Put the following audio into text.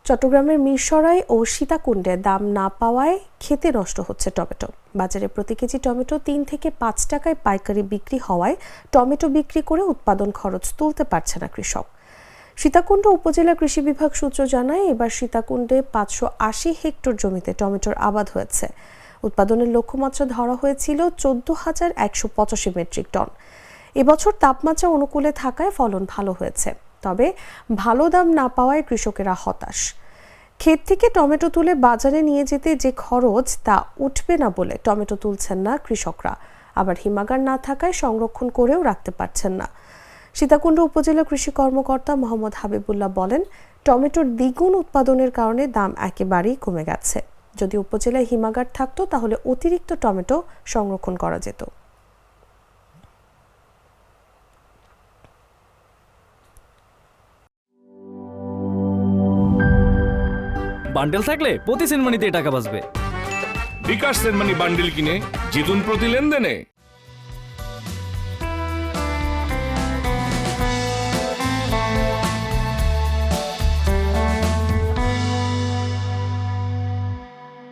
চট্টগ্রামের মিরসরাই ও সীতাকুণ্ডে দাম না পাওয়ায় খেতে নষ্ট হচ্ছে টমেটো। বাজারে প্রতি কেজি টমেটো ৩ থেকে ৫ টাকায় পাইকারি বিক্রি হওয়ায় টমেটো বিক্রি করে উৎপাদন খরচ তুলতে পারছে না কৃষক। সীতাকুণ্ড উপজেলা কৃষি বিভাগ সূত্র জানায়, এবার সীতাকুণ্ডে ৫৮০ হেক্টর জমিতে টমেটোর আবাদ হয়েছে। উৎপাদনের লক্ষ্যমাত্রা ধরা হয়েছিল ১৪,১৮৫ মেট্রিক টন। এবছর তাপমাত্রা অনুকূলে থাকায় ফলন ভালো হয়েছে, তবে ভালো দাম না পাওয়ায় কৃষকেরা হতাশ। ক্ষেত থেকে টমেটো তুলে বাজারে নিয়ে যেতে যে খরচ তা উঠবে না বলে টমেটো তুলছেন না কৃষকরা। আবার হিমাগার না থাকায় সংরক্ষণ করেও রাখতে পারছেন না। সীতাকুণ্ড উপজেলা কৃষি কর্মকর্তা মোহাম্মদ হাবিবুল্লাহ বলেন, টমেটোর দ্বিগুণ উৎপাদনের কারণে দাম একেবারেই কমে গেছে। যদি উপজেলায় হিমাগার থাকতো তাহলে অতিরিক্ত টমেটো সংরক্ষণ করা যেত। বান্ডেল থাকলে প্রতি সেনমানিতে টাকা বাঁচবে। বিকাশ সেনমানি বান্ডেল কিনে জিতুন প্রতি লেনদেনে।